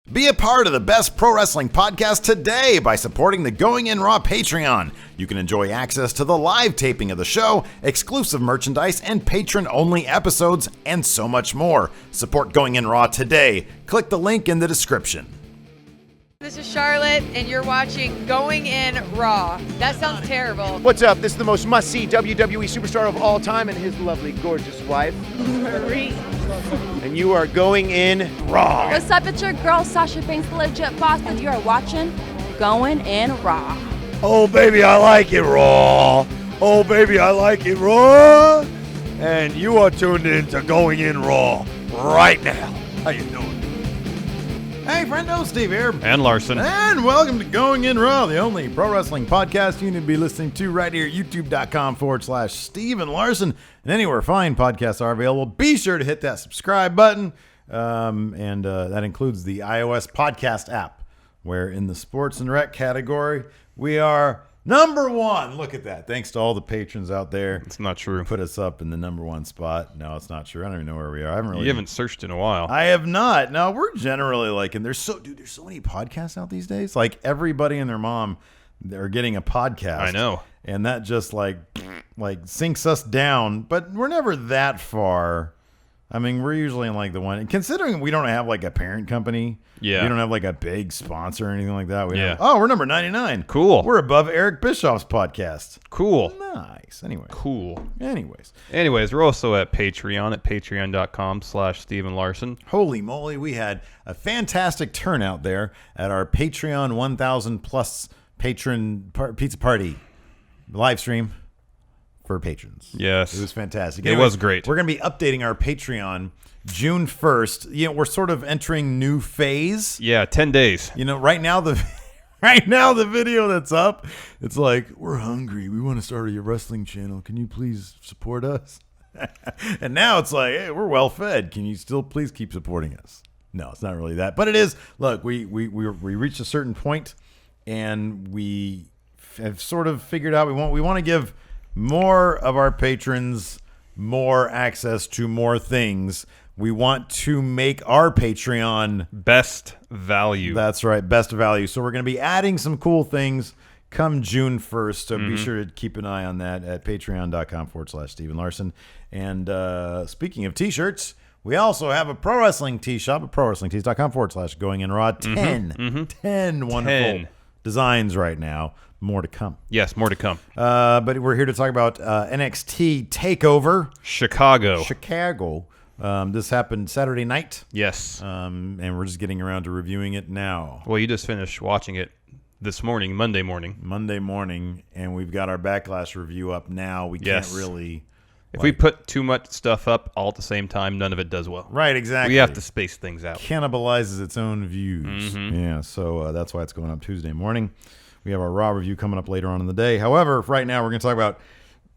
Be a part of the best pro wrestling podcast today by supporting the Going In Raw Patreon. You can enjoy access to the live taping of the show, exclusive merchandise, and patron-only episodes, and so much more. Support Going In Raw today. Click the link in the description. This is Charlotte, and you're watching Going In Raw. That sounds terrible. What's up? This is the most must-see WWE superstar of all time and his lovely, gorgeous wife, Marie. and you are going in Raw. What's up? It's your girl, Sasha Banks, the legit boss, and you are watching Going In Raw. Oh, baby, I like it raw. Oh, baby, I like it raw. And you are tuned in to Going In Raw right now. How you doing? Hey, friendo, Steve here. And Larson. And welcome to Going In Raw, the only pro wrestling podcast you need to be listening to right here at youtube.com/Steve and Larson. And anywhere fine podcasts are available, be sure to hit that subscribe button. And that includes the iOS podcast app, where in the sports and rec category, we are number one. Look at that. Thanks to all the patrons out there. It's not true. Put us up in the number one spot. No, it's not true. I don't even know where we are. You haven't searched in a while. I have not. No, we're generally like, and there's so many podcasts out these days. Like everybody and their mom, they're getting a podcast. I know. And that just like sinks us down, but we're never that far. I mean, we're usually in like the one, considering we don't have like a parent company. Yeah. We don't have like a big sponsor or anything like that. Yeah. We're number 99. Cool. We're above Eric Bischoff's podcast. Cool. Nice. Anyway. Cool. Anyways, we're also at Patreon at patreon.com/Steven Larson. holy moly, we had a fantastic turnout there at our Patreon 1,000 plus patron pizza party live stream for patrons. Yes. It was fantastic. It was great. We're going to be updating our Patreon June 1st. You know, we're sort of entering new phase. Yeah, 10 days. You know, right now the video that's up, it's like, we're hungry. We want to start a wrestling channel. Can you please support us? And now it's like, hey, we're well fed. Can you still please keep supporting us? No, it's not really that. But it is. Look, we reached a certain point, and we have sort of figured out we want to give more of our patrons more access to more things. We want to make our Patreon Best value. That's right, best value. So we're going to be adding some cool things come June 1st. So be sure to keep an eye on that at patreon.com/Steven Larson. And speaking of t-shirts, we also have a pro wrestling tee shop at prowrestlingtees.com/Going In Raw. 10 wonderful designs right now. More to come. Yes, more to come. But we're here to talk about NXT TakeOver Chicago. This happened Saturday night. Yes. And we're just getting around to reviewing it now. Well, you just finished watching it this morning, Monday morning. And we've got our Backlash review up now. We can't really... If we put too much stuff up all at the same time, none of it does well. Right, exactly. We have to space things out. Cannibalizes its own views. Yeah, so that's why it's going up Tuesday morning. We have our Raw review coming up later on in the day. However, right now we're going to talk about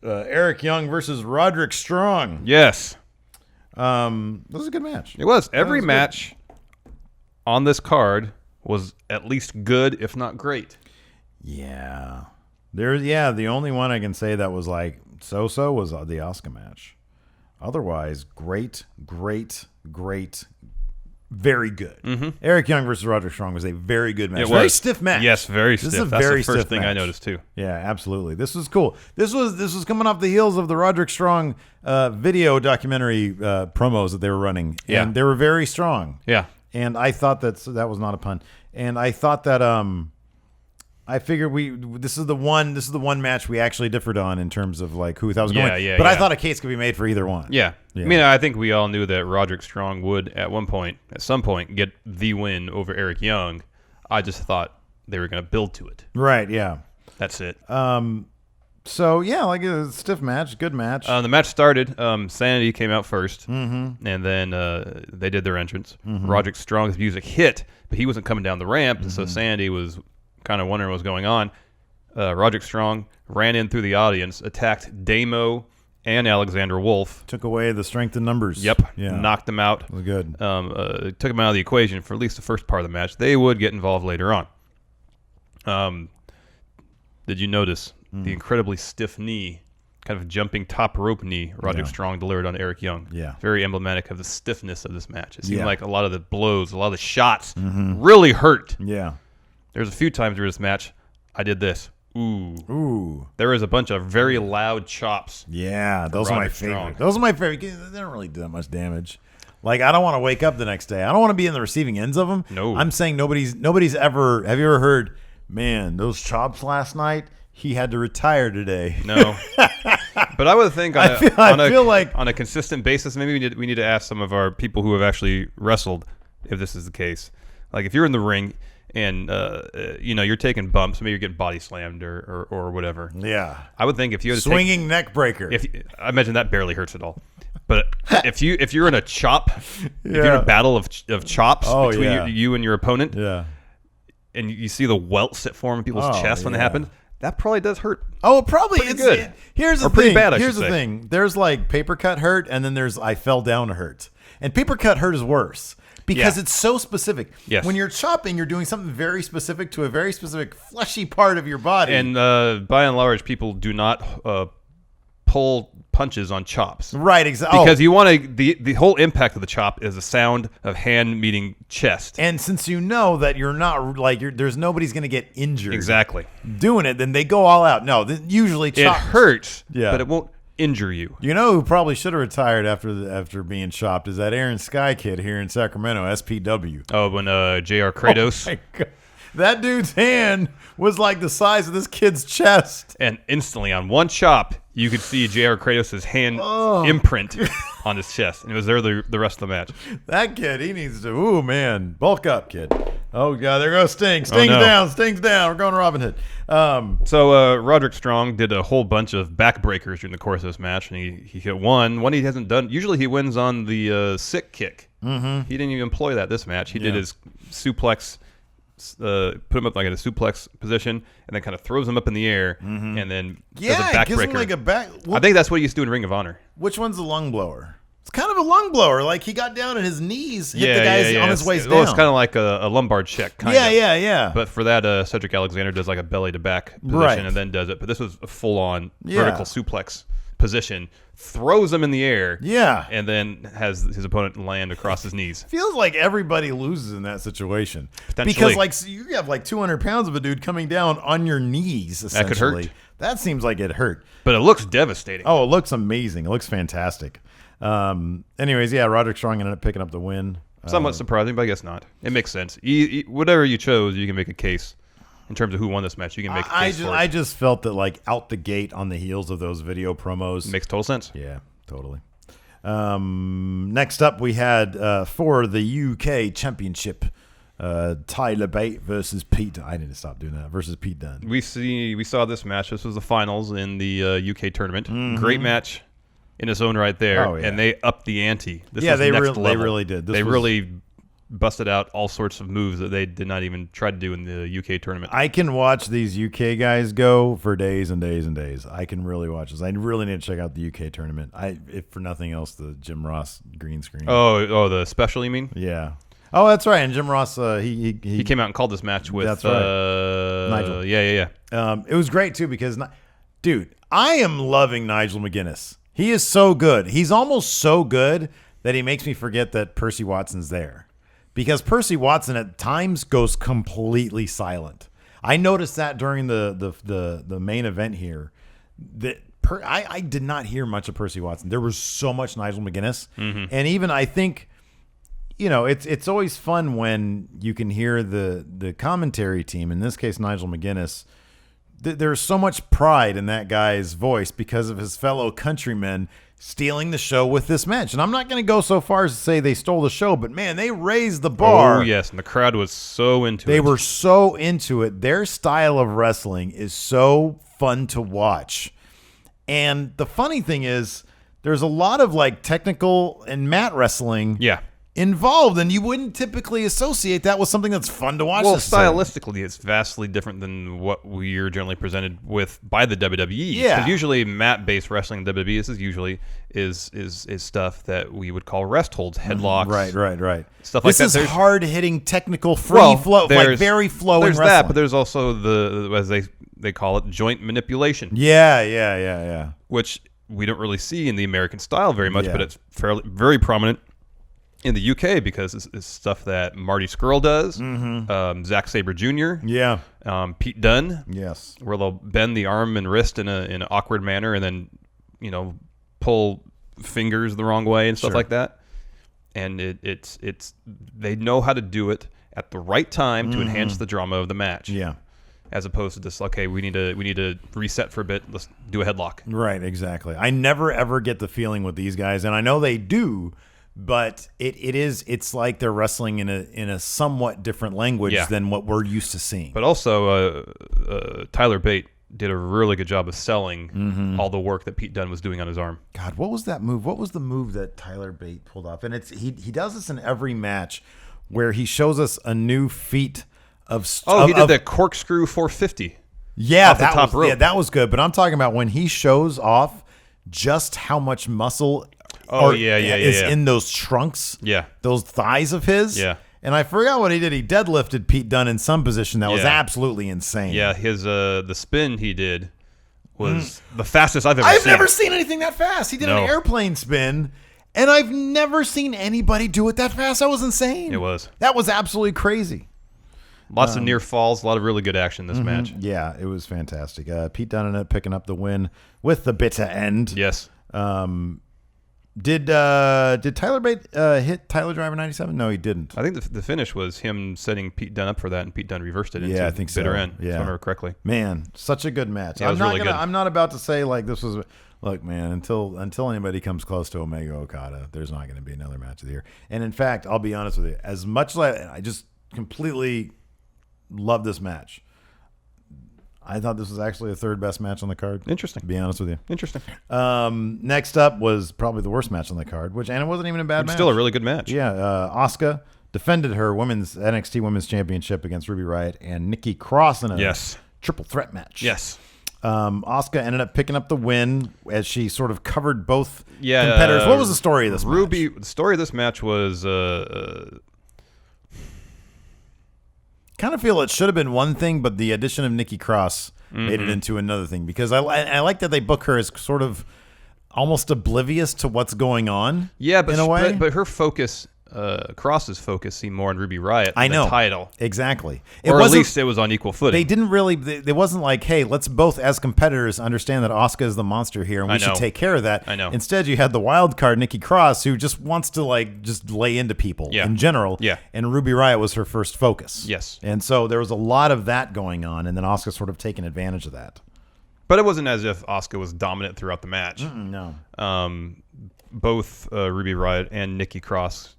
Eric Young versus Roderick Strong. Yes. This was a good match. It was. Every match on this card was at least good, if not great. Yeah. The only one I can say that was like so-so was the Asuka match. Otherwise, great, very good. Eric Young versus Roderick Strong was a very good match. Very stiff match. Yes, very stiff. This is a That's very the first stiff thing match. I noticed too. Yeah, absolutely. This was cool. This was coming off the heels of the Roderick Strong video documentary promos that they were running. Yeah. And they were very strong. Yeah. And I thought that was not a pun. And I thought that I figured this is the one match we actually differed on in terms of like who we thought was going. Yeah, but I thought a case could be made for either one. Yeah. I mean, I think we all knew that Roderick Strong would at some point get the win over Eric Young. I just thought they were going to build to it. Right, yeah. That's it. So yeah, like a stiff match, good match. The match started. Sanity came out first, and then they did their entrance. Roderick Strong's music hit, but he wasn't coming down the ramp, so Sanity was kind of wondering what was going on. Roderick Strong ran in through the audience, attacked Damo and Alexander Wolf. Took away the strength in numbers. Yep. Yeah. Knocked them out. It was good. Took them out of the equation for at least the first part of the match. They would get involved later on. Did you notice the incredibly stiff knee kind of jumping top rope knee Roderick Yeah. Strong delivered on Eric Young. Yeah. Very emblematic of the stiffness of this match. It seemed Yeah. like a lot of the blows, a lot of the shots really hurt. Yeah. There's a few times during this match I did this. Ooh. Ooh. There was a bunch of very loud chops. Yeah, those are my Roderick favorite. Strong. Those are my favorite. They don't really do that much damage. Like, I don't want to wake up the next day. I don't want to be in the receiving ends of them. No. I'm saying nobody's ever. Have you ever heard? Man, those chops last night. He had to retire today. No. But I would think I feel like on a consistent basis, maybe we need to ask some of our people who have actually wrestled if this is the case. Like if you're in the ring and you're taking bumps, maybe you're getting body slammed or whatever. Yeah. I would think if you had to Swinging neck breaker. I imagine that barely hurts at all. But if you're in a chop, if you're in Yeah. a battle of chops between yeah. you and your opponent, Yeah. and you see the welts that form in people's chests when it yeah. happens, that probably does hurt. Oh, it probably Pretty is good. Here's the Or pretty thing. bad, I Here's should the say. thing. There's like paper cut hurt, and then there's I fell down hurt. And paper cut hurt is worse because Yeah. it's so specific. Yes. When you're chopping, you're doing something very specific to a very specific fleshy part of your body. And by and large, people do not pull punches on chops. right, exactly. Because you want to, the whole impact of the chop is the sound of hand meeting chest. And since you know that you're not there's nobody's going to get injured Exactly. doing it, then they go all out. No, usually It chop hurts, Yeah. but it won't injure you. You know who probably should have retired after being chopped is that Aaron Sky kid here in Sacramento, SPW. Oh, when J.R. Kratos, My God. That dude's hand was like the size of this kid's chest. and instantly on one chop, you could see J.R. Kratos' hand imprint on his chest, and it was there the rest of the match. That kid, he needs to, ooh, man, bulk up, kid. Oh, God, there goes Sting. Sting's no. down, Sting's down. We're going to Robin Hood. So Roderick Strong did a whole bunch of backbreakers during the course of this match, and he hit one he hasn't done. Usually he wins on the sick kick. Mm-hmm. He didn't even employ that this match. He did his suplex, put him up like in a suplex position, and then kind of throws him up in the air, and then does a Yeah, it gives him backbreaker. like a back. I think that's what he used to do in Ring of Honor. Which one's the lung blower? It's kind of a lung blower. Like he got down and his knees hit the guy's on his waist down. Well, it's kind of like a lumbar check. Yeah. But for that, Cedric Alexander does like a belly to back position Right. and then does it. But this was a full on Yeah. vertical suplex position, throws him in the air, Yeah. and then has his opponent land across his knees. Feels like everybody loses in that situation. Potentially. Because like so you have like 200 pounds of a dude coming down on your knees, essentially. That could hurt. That seems like it hurt. But it looks devastating. Oh, it looks amazing. It looks fantastic. Anyways, yeah, Roderick Strong ended up picking up the win. Somewhat surprising, but I guess not. It makes sense. Whatever you chose, you can make a case. In terms of who won this match, you can make a case for it. I just felt that like out the gate on the heels of those video promos. Makes total sense. Yeah, totally. Next up, we had for the UK Championship, Tyler Bate versus Pete. I need to stop doing that. Versus Pete Dunne. We saw this match. This was the finals in the UK tournament. Great match in its own right there. Oh, yeah. And they upped the ante. This Yeah, was they next really level. did. They really busted out all sorts of moves that they did not even try to do in the UK tournament. I can watch these UK guys go for days and days and days. I can really watch this. I really need to check out the UK tournament. If for nothing else, the Jim Ross green screen. Oh, the special, you mean? Yeah. Oh, that's right. And Jim Ross, he came out and called this match with That's right. Nigel. Yeah. It was great too because, dude, I am loving Nigel McGuinness. He is so good. He's almost so good that he makes me forget that Percy Watson's there, because Percy Watson at times goes completely silent. I noticed that during the main event here. I did not hear much of Percy Watson. There was so much Nigel McGuinness, and even I think, it's always fun when you can hear the commentary team. In this case, Nigel McGuinness. There's so much pride in that guy's voice because of his fellow countrymen stealing the show with this match. And I'm not going to go so far as to say they stole the show, but man, they raised the bar. Oh, yes. And the crowd was so into it. They were so into it. Their style of wrestling is so fun to watch. And the funny thing is, there's a lot of like technical and mat wrestling involved, and you wouldn't typically associate that with something that's fun to watch. Well, stylistically, it's vastly different than what we're generally presented with by the WWE. Yeah. Because usually mat-based wrestling in WWE, this is usually is stuff that we would call rest holds, headlocks. Right. Stuff like that. This is hard-hitting, technical, Well, flow, like very flowing There's wrestling. that, but there's also as they call it, joint manipulation. Yeah. Which we don't really see in the American style very much, Yeah. but it's very prominent in the UK because it's stuff that Marty Scurll does, Zack Sabre Jr., Yeah. Pete Dunne, Yes. where they'll bend the arm and wrist in an awkward manner and then, pull fingers the wrong way and stuff Sure. like that. And it's they know how to do it at the right time to enhance the drama of the match. Yeah. As opposed to just, okay, we need to reset for a bit. Let's do a headlock. Right, exactly. I never ever get the feeling with these guys, and I know they do, but it's like they're wrestling in a somewhat different language Yeah. than what we're used to seeing. But also, Tyler Bate did a really good job of selling all the work that Pete Dunne was doing on his arm. God, what was that move? What was the move that Tyler Bate pulled off? And he does this in every match where he shows us a new feat of He did the corkscrew 450. Yeah, off the that top was, rope. Yeah, that was good. But I'm talking about when he shows off just how much muscle is in those trunks. Yeah. Those thighs of his. Yeah. And I forgot what he did. He deadlifted Pete Dunne in some position that was Yeah. absolutely insane. Yeah, his the spin he did was the fastest I've ever I've seen. never seen anything that fast. He did No. an airplane spin, and I've never seen anybody do it that fast. That was insane. It was. That was absolutely crazy. Lots of near falls, a lot of really good action in this match. Yeah, it was fantastic. Pete Dunne ended up picking up the win with the bitter end. Yes. Did Tyler Bate hit Tyler Driver 97? No, he didn't. I think the finish was him setting Pete Dunne up for that, and Pete Dunne reversed it into Yeah, I think so. bitter end, Yeah. if I remember correctly. Man, such a good match. Yeah, it was really good. I'm not about to say like this was. Look, man, until anybody comes close to Omega Okada, there's not going to be another match of the year. And in fact, I'll be honest with you, as much as I just completely love this match, I thought this was actually the third best match on the card. Interesting. To be honest with you. Interesting. Next up was probably the worst match on the card, and it wasn't even a bad match. Still a really good match. Yeah, Asuka defended her NXT Women's Championship against Ruby Riott and Nikki Cross in a triple threat match. Yes. Asuka ended up picking up the win as she sort of covered both Yeah, competitors. What was the story of this match? The story of this match was Kind of feel it should have been one thing, but the addition of Nikki Cross made it into another thing because I like that they book her as sort of almost oblivious to what's going on. Yeah, but in a way, but her focus, Cross's focus, seemed more on Ruby Riott. I know the title, exactly. or at least it was on equal footing. They didn't really. It wasn't like, hey, let's both as competitors understand that Asuka is the monster here, and we should take care of that. I know. Instead, you had the wild card Nikki Cross, who just wants to just lay into people in general. Yeah. And Ruby Riott was her first focus. Yes. And so there was a lot of that going on, and then Asuka sort of taking advantage of that. But it wasn't as if Asuka was dominant throughout the match. No. Both Ruby Riott and Nikki Cross,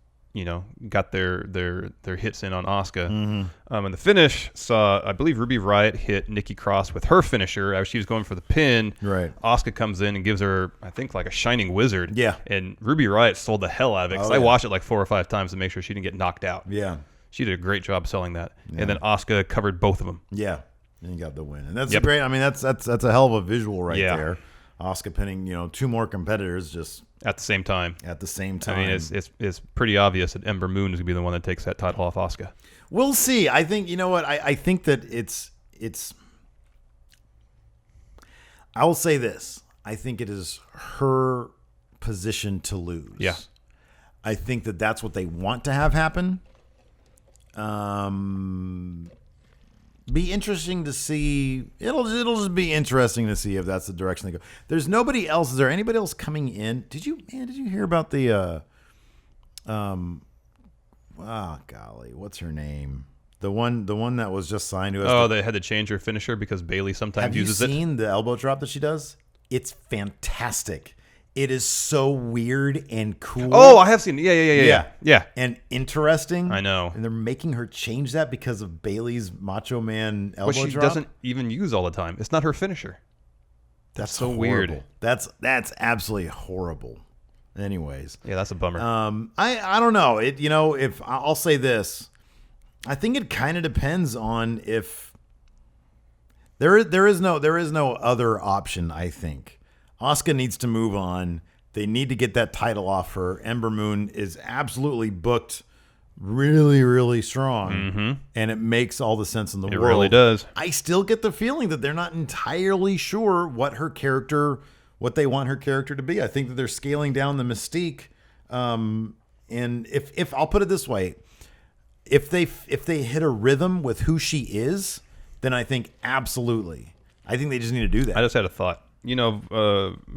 got their hits in on Asuka. And the finish saw, I believe, Ruby Riott hit Nikki Cross with her finisher as she was going for the pin. Right. Asuka comes in and gives her, I think, like a shining wizard. Yeah. And Ruby Riott sold the hell out of it because I watched it like 4 or 5 times to make sure she didn't get knocked out. Yeah. She did a great job selling that. And then Asuka covered both of them. Yeah. And you got the win, and that's great. I mean, that's a hell of a visual right there. Asuka pinning, 2 more competitors just at the same time. I mean, it's pretty obvious that Ember Moon is going to be the one that takes that title off Asuka. We'll see. I think, you know what? I think that it's I will say this. I think it is her position to lose. Yeah. I think that that's what they want to have happen. Be interesting to see. It'll just be interesting to see if that's the direction they go. There's nobody else. Is there anybody else coming in? Did you hear about the golly, what's her name? The one that was just signed to us. They had to change her finisher because Bayley sometimes uses it. Have you seen the elbow drop that she does? It's fantastic. It is so weird and cool. Oh, I have seen it. Yeah. And interesting. I know. And they're making her change that because of Bayley's Macho Man elbow drop. Which she doesn't even use all the time. It's not her finisher. That's so horrible. Weird. That's absolutely horrible. Anyways. Yeah, that's a bummer. I don't know. If I'll say this, I think it kind of depends on if there is no other option, I think. Asuka needs to move on. They need to get that title off her. Ember Moon is absolutely booked really, really strong. And it makes all the sense in the world. It really does. I still get the feeling that they're not entirely sure what her character what they want her character to be. I think that they're scaling down the mystique. And if I'll put it this way, if they hit a rhythm with who she is, then I think absolutely. I think they just need to do that. I just had a thought. You know,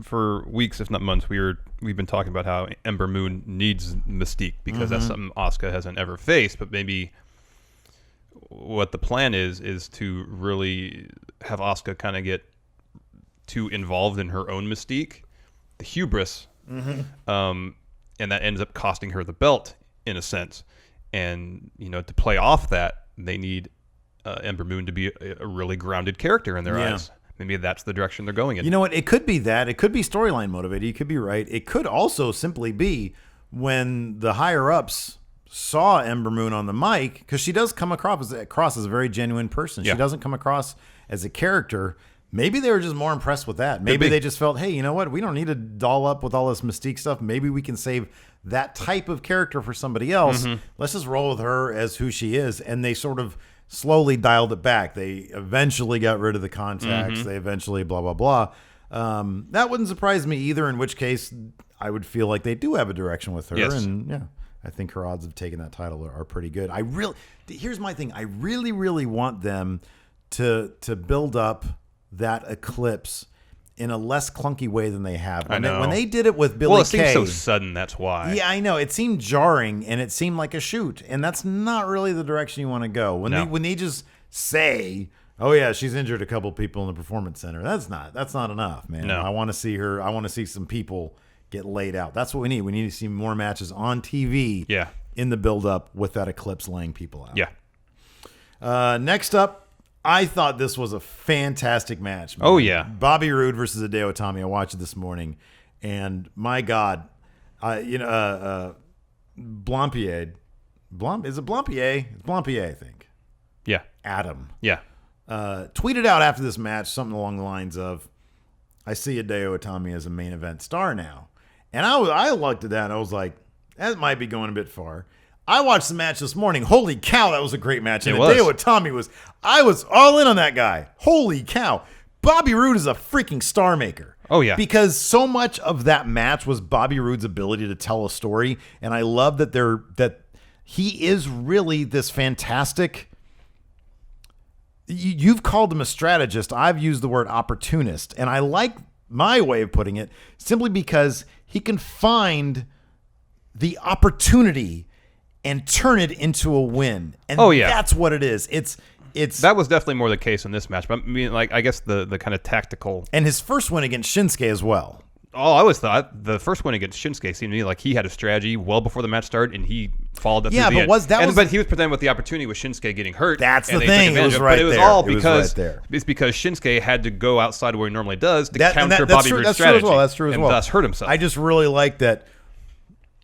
for weeks, if not months, we've been talking about how Ember Moon needs mystique because that's something Asuka hasn't ever faced. But maybe what the plan is to really have Asuka kind of get too involved in her own mystique, the hubris, and that ends up costing her the belt in a sense. And you know, to play off that, they need Ember Moon to be a really grounded character in their eyes. Maybe that's the direction they're going in. You know what? It could be that. It could be storyline motivated. You could be right. It could also simply be when the higher-ups saw Ember Moon on the mic, because she does come across as a very genuine person. Yeah. She doesn't come across as a character. Maybe they were just more impressed with that. Maybe they just felt, hey, you know what? We don't need to doll up with all this mystique stuff. Maybe we can save that type of character for somebody else. Let's just roll with her as who she is. And they sort of slowly dialed it back. They eventually got rid of the contacts. They eventually blah, blah, blah. That wouldn't surprise me either, in which case I would feel like they do have a direction with her. Yes. And yeah, I think her odds of taking that title are pretty good. Here's my thing. I really, really want them to build up that eclipse in a less clunky way than they have. When they did it with Billy Kay. Well, it seems so sudden, that's why. Yeah, I know. It seemed jarring, and it seemed like a shoot, and that's not really the direction you want to go. When they just say, oh yeah, she's injured a couple people in the Performance Center, that's not enough, man. No. I want to see her. I want to see some people get laid out. That's what we need. We need to see more matches on TV in the build-up with that eclipse laying people out. Yeah. Next up, I thought this was a fantastic match, man. Oh, yeah. Bobby Roode versus Hideo Itami. I watched it this morning, and my God, Blampier. Is it Blampier? It's Blampier, I think. Yeah. Adam. Yeah. Tweeted out after this match something along the lines of, I see Hideo Itami as a main event star now. And I looked at that, and I was like, that might be going a bit far. I watched the match this morning. Holy cow, that was a great match. And Hideo Itami I was all in on that guy. Holy cow. Bobby Roode is a freaking star maker. Oh, yeah. Because so much of that match was Bobby Roode's ability to tell a story. And I love that he is really this fantastic. You've called him a strategist. I've used the word opportunist. And I like my way of putting it simply because he can find the opportunity and turn it into a win. And that's what it is. It's that was definitely more the case in this match. But I mean, like, I guess the kind of tactical. And his first win against Shinsuke as well. Oh, I always thought the first win against Shinsuke seemed to me like he had a strategy well before the match started, and he followed that. Yeah, through the but end. But he was presented with the opportunity with Shinsuke getting hurt. That's the they thing. took It was advantage of right But it was there. all It was because right there. it's because Shinsuke had to go outside where he normally does to counter that's Bobby true, Roode's that's strategy. True as well. That's true as well. And thus hurt himself. I just really like that.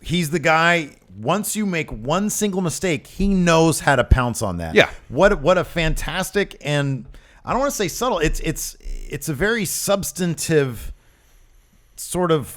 He's the guy. Once you make one single mistake, he knows how to pounce on that. Yeah. What a fantastic, and I don't want to say subtle. It's a very substantive sort of.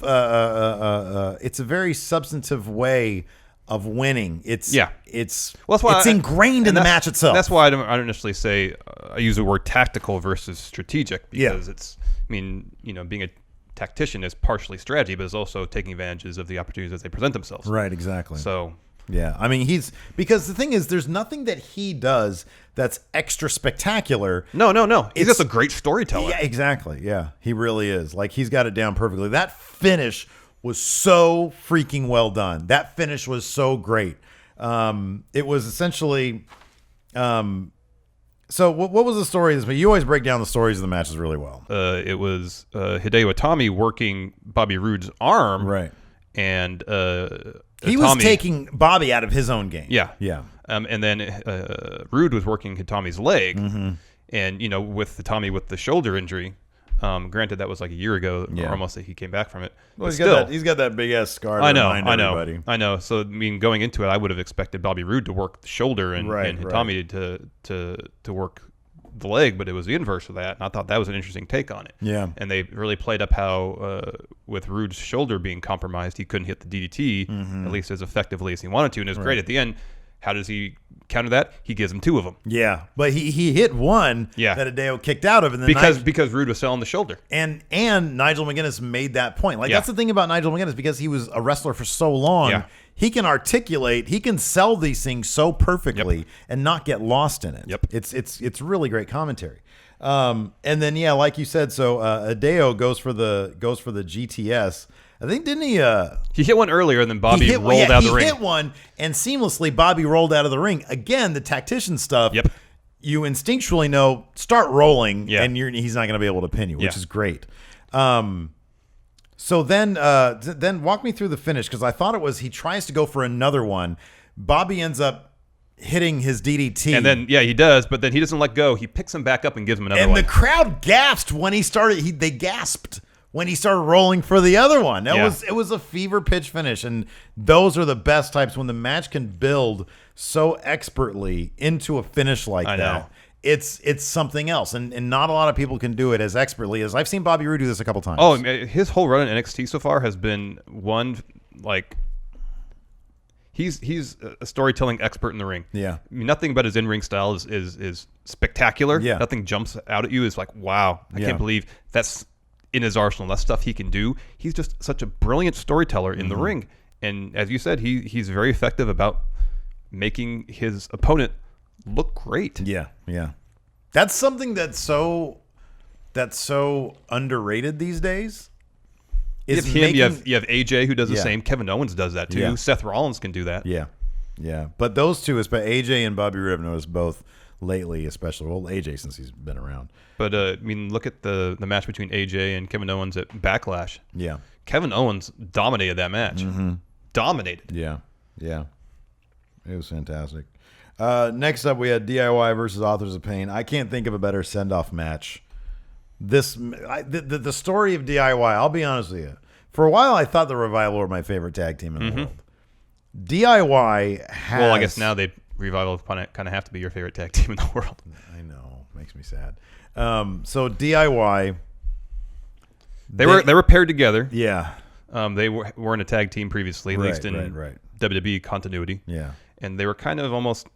It's a very substantive way of winning. It's ingrained in the match itself. That's why I don't initially say I use the word tactical versus strategic because it's. I mean, being a tactician is partially strategy, but is also taking advantages of the opportunities as they present themselves. Right, exactly. So, yeah, I mean, because the thing is, there's nothing that he does that's extra spectacular. No. He's just a great storyteller. Yeah, exactly. Yeah, he really is. Like, he's got it down perfectly. That finish was so freaking well done. That finish was so great. It was essentially. So what was the story of this? But you always break down the stories of the matches really well. It was Hideo Itami working Bobby Roode's arm, right? And he was taking Bobby out of his own game. Yeah. And then Roode was working Itami's leg, and with Itami with the shoulder injury. Granted, that was like a year ago, or almost that he came back from it. Well, he's got that big ass scar. I know. So I mean, going into it, I would have expected Bobby Roode to work the shoulder and Itami to work the leg, but it was the inverse of that. And I thought that was an interesting take on it. Yeah. And they really played up how with Roode's shoulder being compromised, he couldn't hit the DDT at least as effectively as he wanted to, and it was great at the end. How does he counter that? He gives him 2 of them. Yeah, but he hit one Yeah. that Hideo kicked out of, and then Because Roode was selling the shoulder. and Nigel McGuinness made that point. Like Yeah. that's the thing about Nigel McGuinness, because he was a wrestler for so long. Yeah. He can articulate, he can sell these things so perfectly and not get lost in it. Yep. It's really great commentary. And then like you said, so Hideo goes for the GTS. I think didn't he? He hit one earlier, and then Bobby rolled out of the ring. He hit one, and seamlessly Bobby rolled out of the ring. Again, the tactician stuff. Yep. You instinctually know, start rolling, Yeah. and he's not going to be able to pin you, which Yeah. is great. So then walk me through the finish, because I thought it was he tries to go for another one. Bobby ends up hitting his DDT, And then, he does, but then he doesn't let go. He picks him back up and gives him another and one. the crowd gasped when he started. They gasped when he started rolling for the other one. It was a fever pitch finish, and those are the best types when the match can build so expertly into a finish like I that. know. It's something else, and not a lot of people can do it as expertly as I've seen Bobby Roode do this a couple times. Oh, his whole run in NXT so far has been one, like, he's a storytelling expert in the ring. Yeah. I mean, nothing about his in-ring style is spectacular. Yeah. Nothing jumps out at you. It's like, wow, I Yeah. can't believe that's in his arsenal. That's stuff he can do. He's just such a brilliant storyteller in the ring. And as you said, he's very effective about making his opponent look great. Yeah. That's something that's so underrated these days. You have him, you have AJ who does the Yeah. same. Kevin Owens does that too. Yeah. Seth Rollins can do that. Yeah. But those two, especially AJ and Bobby Roode, I've noticed both lately, especially AJ since he's been around. But I mean, look at the match between AJ and Kevin Owens at Backlash. Yeah. Kevin Owens dominated that match. Dominated. Yeah. It was fantastic. Next up, we had DIY versus Authors of Pain. I can't think of a better send-off match. The story of DIY, I'll be honest with you. For a while, I thought the Revival were my favorite tag team in the world. DIY has... Well, I guess now Revival kind of have to be your favorite tag team in the world. I know. Makes me sad. So DIY... They were paired together. Yeah. They weren't a tag team previously, at least in WWE continuity. Yeah. And they were kind of almost,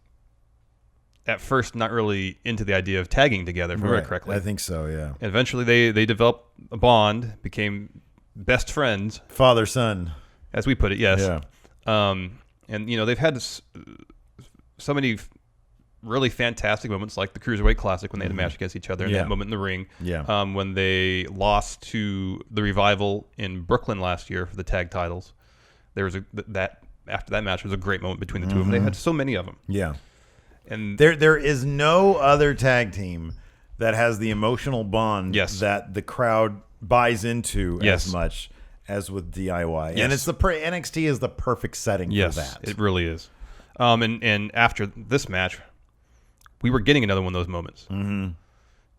at first, not really into the idea of tagging together, if I remember correctly. I think so, yeah. And eventually, they developed a bond, became best friends. Father, son. As we put it, yes. Yeah. And, they've had so many really fantastic moments, like the Cruiserweight Classic when they had a match against each other, and that moment in the ring. Yeah. When they lost to the Revival in Brooklyn last year for the tag titles. There was after that match was a great moment between the two of them. They had so many of them. Yeah. And there is no other tag team that has the emotional bond that the crowd buys into as much as with DIY. Yes. And it's NXT is the perfect setting for that. It really is. And after this match, we were getting another one of those moments. Mm-hmm.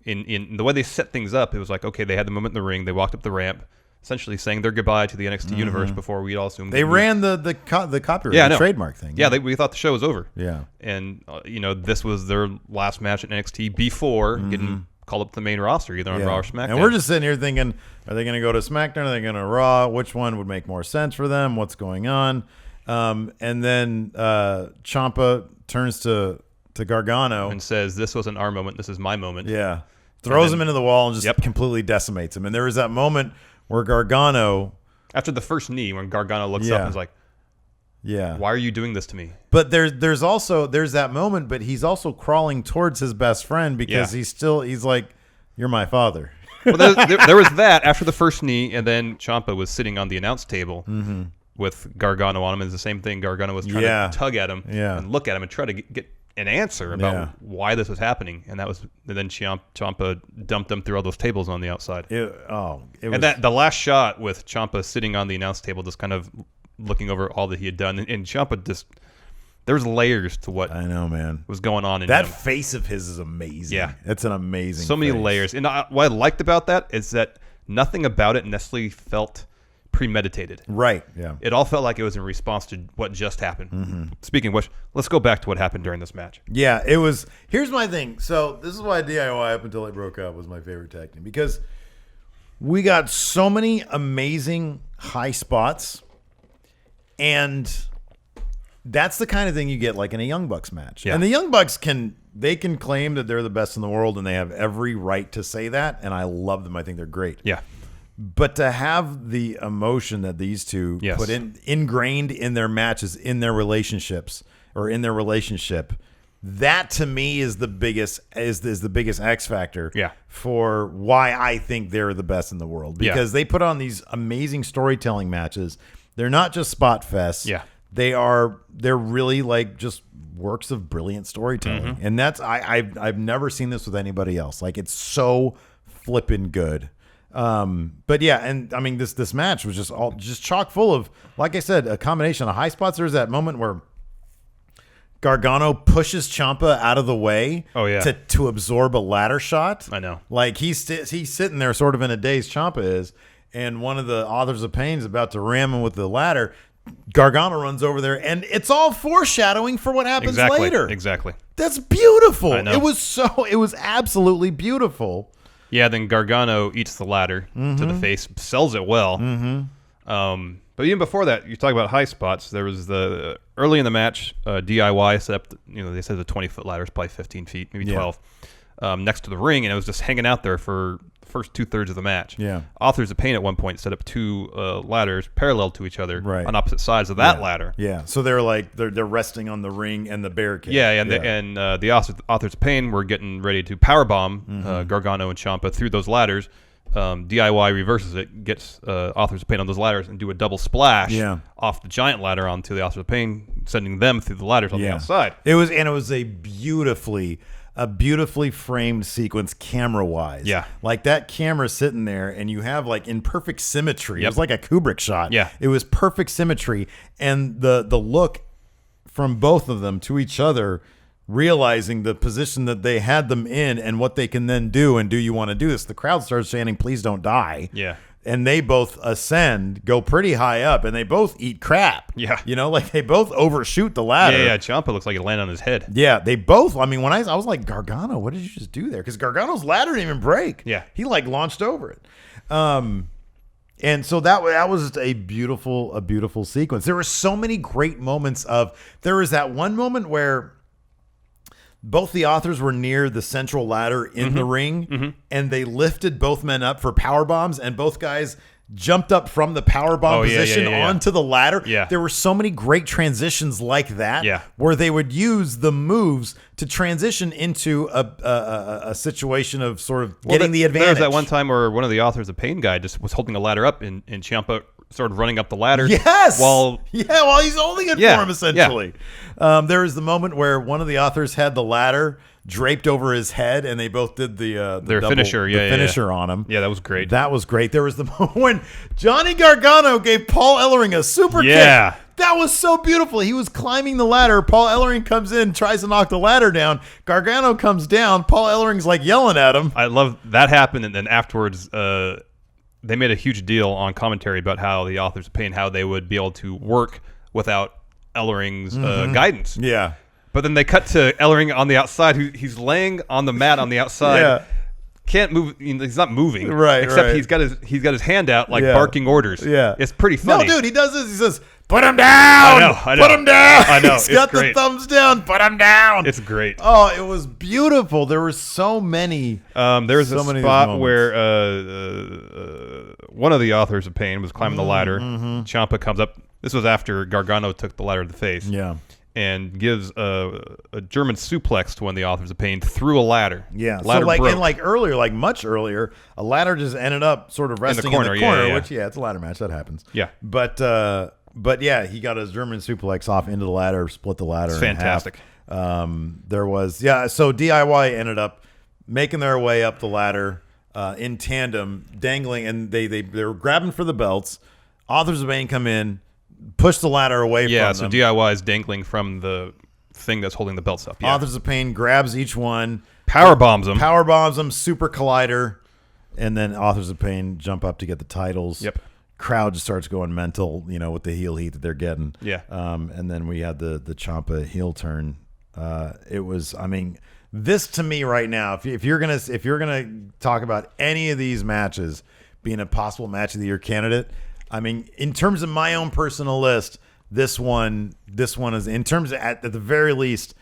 In the way they set things up, it was like, okay, they had the moment in the ring, they walked up the ramp, essentially saying their goodbye to the NXT universe before we'd all assume they ran the copyright, the trademark thing. Yeah, we thought the show was over. Yeah. And, this was their last match at NXT before getting called up to the main roster, either on Raw or SmackDown. And we're just sitting here thinking, are they going to go to SmackDown? Are they going to Raw? Which one would make more sense for them? What's going on? And then Ciampa turns to Gargano and says, this wasn't our moment, this is my moment. Yeah. Throws him into the wall and just completely decimates him. And there was that moment where Gargano... After the first knee, when Gargano looks up and is like, why are you doing this to me? But there's that moment, but he's also crawling towards his best friend because he's like, you're my father. Well, there was that after the first knee, and then Ciampa was sitting on the announce table with Gargano on him. It's the same thing. Gargano was trying to tug at him and look at him and try to get an answer about why this was happening. And then Ciampa dumped them through all those tables on the outside. The last shot with Ciampa sitting on the announce table, just kind of looking over all that he had done, and Ciampa just... There's layers to what I know, man, was going on in that him. face of his is amazing. Yeah, it's an amazing. So many layers, and what I liked about that is that nothing about it necessarily felt premeditated. Right. Yeah. It all felt like it was in response to what just happened. Speaking of which, let's go back to what happened during this match. Yeah, it was. Here's my thing. So this is why DIY up until it broke up was my favorite tag team, because we got so many amazing high spots, and that's the kind of thing you get like in a Young Bucks match. Yeah. And the Young Bucks can claim that they're the best in the world, and they have every right to say that. And I love them. I think they're great. Yeah. But to have the emotion that these two Yes. put ingrained in their matches, in their relationships, or in their relationship, that to me is the biggest X factor Yeah. for why I think they're the best in the world. Because they put on these amazing storytelling matches. They're not just spot fests. Yeah. They're really like just works of brilliant storytelling. And that's I've never seen this with anybody else. Like, it's so flippin' good. But yeah, and I mean this match was just chock full of, like I said, a combination of high spots. There's that moment where Gargano pushes Ciampa out of the way to absorb a ladder shot. I know. Like he's sitting there sort of in a daze, Ciampa is, and one of the Authors of Pain is about to ram him with the ladder. Gargano runs over there, and it's all foreshadowing for what happens later. Exactly. That's beautiful. I know. It was absolutely beautiful. Yeah, then Gargano eats the ladder to the face, sells it well. But even before that, you talk about high spots. There was the early in the match, DIY set up. They said the 20-foot ladder is probably 15 feet, maybe 12, next to the ring, and it was just hanging out there for the first 2/3 of the match. Yeah. Authors of Pain at one point set up two ladders parallel to each other on opposite sides of that ladder. Yeah, so they're like they're resting on the ring and the barricade. Yeah, and the Authors of Pain were getting ready to powerbomb Gargano and Ciampa through those ladders. DIY reverses it, gets Authors of Pain on those ladders, and do a double splash off the giant ladder onto the Authors of Pain, sending them through the ladders on the outside. It was a beautifully framed sequence camera wise. Yeah. Like that camera sitting there, and you have like in perfect symmetry. It was like a Kubrick shot. Yeah. It was perfect symmetry, and the look from both of them to each other, realizing the position that they had them in and what they can then do, and do you want to do this? The crowd starts chanting, "Please don't die." Yeah. And they both ascend, go pretty high up, and they both eat crap. Yeah. Like they both overshoot the ladder. Yeah, Ciampa looks like it landed on his head. Yeah, they both. I mean, when I was like, Gargano, what did you just do there? Because Gargano's ladder didn't even break. Yeah. He like launched over it. And so that was a beautiful sequence. There were so many great moments there was that one moment where both the Authors were near the central ladder in the ring, and they lifted both men up for power bombs, and both guys jumped up from the power bomb position onto the ladder. Yeah. There were so many great transitions like that, Yeah. where they would use the moves to transition into a situation of sort of getting the advantage. There was that one time where one of the Authors of Pain guy just was holding a ladder up, and Ciampa started running up the ladder. Yes. While he's holding it for him, essentially. There was the moment where one of the Authors had the ladder draped over his head, and they both did their finisher. Finisher on him. Yeah, that was great. That was great. There was the moment when Johnny Gargano gave Paul Ellering a super kick. That was so beautiful. He was climbing the ladder. Paul Ellering comes in, tries to knock the ladder down. Gargano comes down. Paul Ellering's like yelling at him. I love that happened, and then afterwards, they made a huge deal on commentary about how the Authors of Pain, how they would be able to work without Ellering's guidance. Yeah. But then they cut to Ellering on the outside. He's laying on the mat on the outside. Yeah. Can't move. He's not moving. Right. Except right. he's got his hand out like barking orders. Yeah. It's pretty funny. No, dude, he does this. He says, "Put him down." I know. Put him down. I know. He's It's got great. the thumbs down. Put him down. It's great. Oh, it was beautiful. There were so many. There's so a many spot moments. where one of the Authors of Pain was climbing the ladder. Ciampa comes up. This was after Gargano took the ladder to the face. Yeah. And gives a German suplex to one of the Authors of Pain through a ladder. Yeah. Ladder broke. Earlier, much earlier, a ladder just ended up sort of resting in the corner, which it's a ladder match. That happens. Yeah. But yeah, he got his German suplex off into the ladder, split the ladder. It's fantastic. In half. So DIY ended up making their way up the ladder in tandem, dangling, and they were grabbing for the belts. Authors of Pain come in, push the ladder away from them. Yeah, so DIY is dangling from the thing that's holding the belts up. Yeah. Authors of Pain grabs each one, power bombs them, super collider, and then Authors of Pain jump up to get the titles. Yep. Crowd just starts going mental, with the heel heat that they're getting. Yeah. And then we had the Ciampa heel turn. It was, this to me right now, if you're gonna talk about any of these matches being a possible match of the year candidate, in terms of my own personal list, This one is, in terms of, at the very least,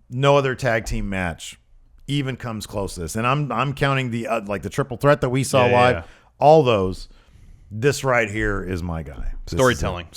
no other tag team match even comes close to this. And I'm counting the like the triple threat that we saw live, all those. This right here is my guy. Storytelling.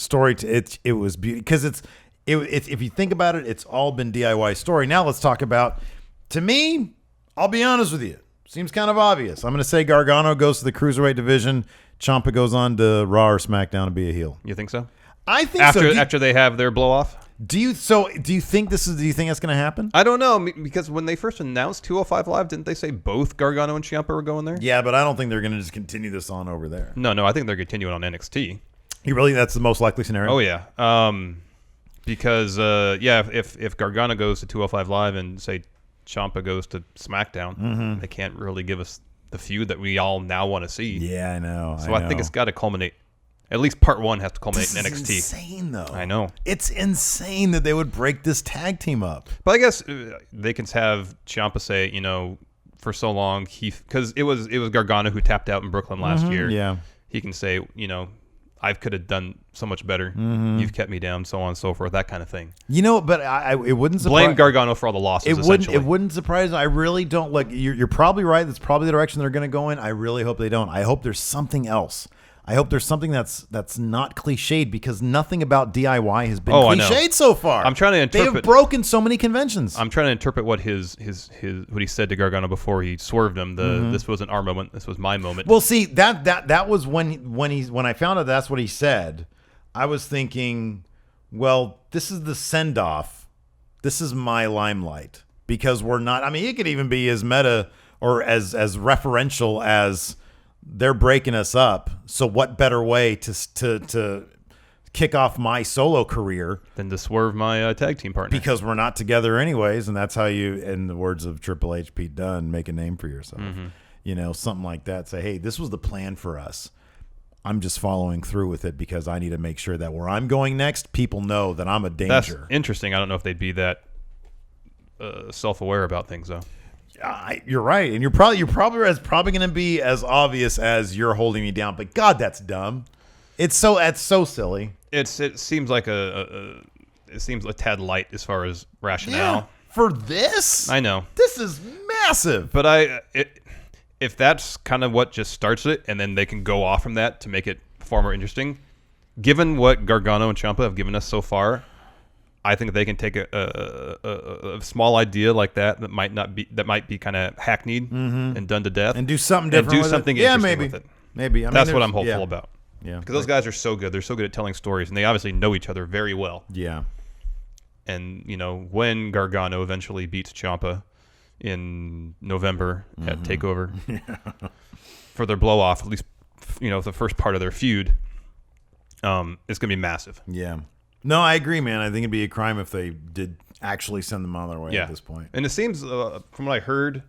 It was beautiful because if you think about it, it's all been DIY story. Now let's talk about, to me, I'll be honest with you, seems kind of obvious. I'm going to say Gargano goes to the Cruiserweight division. Ciampa goes on to Raw or SmackDown to be a heel. You think so? I think after they have their blow off. Do you think that's going to happen? I don't know, because when they first announced 205 Live, didn't they say both Gargano and Ciampa were going there? Yeah, but I don't think they're going to just continue this on over there. No, I think they're continuing on NXT. You really, that's the most likely scenario? Oh yeah. Because if Gargano goes to 205 Live and say Ciampa goes to SmackDown, they can't really give us the feud that we all now want to see. Yeah, I know. So I think it's got to culminate. At least part one has to culminate in NXT. It's insane, though. I know. It's insane that they would break this tag team up. But I guess they can have Ciampa say, for so long, because it was Gargano who tapped out in Brooklyn last year. Yeah. He can say, I could have done so much better. You've kept me down, so on and so forth, that kind of thing. But it wouldn't surprise. Blame Gargano for all the losses. It wouldn't surprise me. I really don't. Like, you're probably right. That's probably the direction they're going to go in. I really hope they don't. I hope there's something else. I hope there's something that's not cliched, because nothing about DIY has been cliched so far. I'm trying to interpret. They have broken so many conventions. I'm trying to interpret what what he said to Gargano before he swerved him. This wasn't our moment. This was my moment. Well, see, that was when I found out that's what he said. I was thinking, well, this is the send off. This is my limelight, because we're not. I mean, it could even be as meta or as referential as, they're breaking us up. So what better way to kick off my solo career than to swerve my tag team partner? Because we're not together anyways, and that's how you, in the words of Triple H, Pete Dunne, make a name for yourself. Something like that. Say, hey, this was the plan for us. I'm just following through with it because I need to make sure that where I'm going next, people know that I'm a danger. That's interesting. I don't know if they'd be that self-aware about things, though. You're right, and you're probably going to be as obvious as you're holding me down. But God, that's dumb. It's so silly. It seems like it seems a tad light as far as rationale. Yeah, for this. I know this is massive. But if that's kind of what just starts it, and then they can go off from that to make it far more interesting. Given what Gargano and Ciampa have given us so far, I think they can take a small idea like that might be kind of hackneyed and done to death, and do something different. And do something interesting with it. Maybe. That's what I'm hopeful about. Yeah, because those guys are so good. They're so good at telling stories, and they obviously know each other very well. Yeah. And when Gargano eventually beats Ciampa in November at TakeOver for their blow off, at least the first part of their feud, it's gonna be massive. Yeah. No, I agree, man. I think it'd be a crime if they did actually send them on their way at this point. And it seems, from what I heard,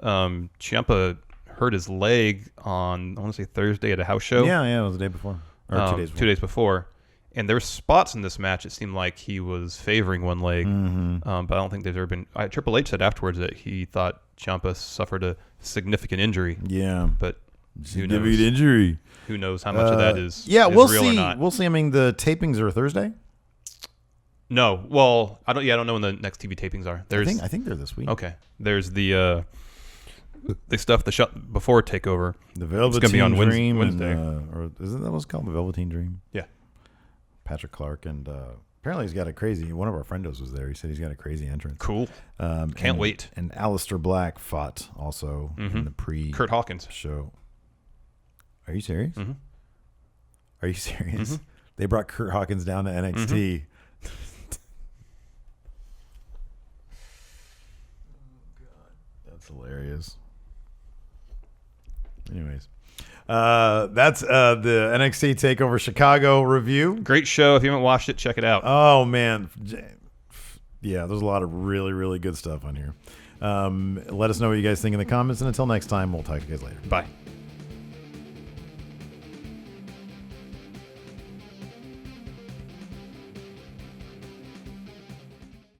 Ciampa hurt his leg on, I want to say Thursday at a house show. Yeah, it was the day before. Or 2 days before. 2 days before. And there were spots in this match, it seemed like he was favoring one leg. But I don't think there's ever been... Triple H said afterwards that he thought Ciampa suffered a significant injury. Yeah. But who knows? Significant injury. Who knows how much of that is we'll real see. Or not. We'll see. I mean, the tapings are Thursday? No, well, I don't know when the next TV tapings are. I think they're this week. Okay, there's the stuff before TakeOver. The Velveteen Dream, Wednesday, or isn't that what's called, the Velveteen Dream? Yeah, Patrick Clark, and apparently he's got a crazy. One of our friendos was there. He said he's got a crazy entrance. Cool. Can't wait. And Aleister Black fought also in the Kurt Hawkins show. Are you serious? Mm-hmm. Are you serious? They brought Kurt Hawkins down to NXT. That's hilarious. Anyways, that's the NXT TakeOver Chicago review. Great show. If you haven't watched it, check it out. Oh, man. Yeah, there's a lot of really, really good stuff on here. Let us know what you guys think in the comments. And until next time, we'll talk to you guys later. Bye.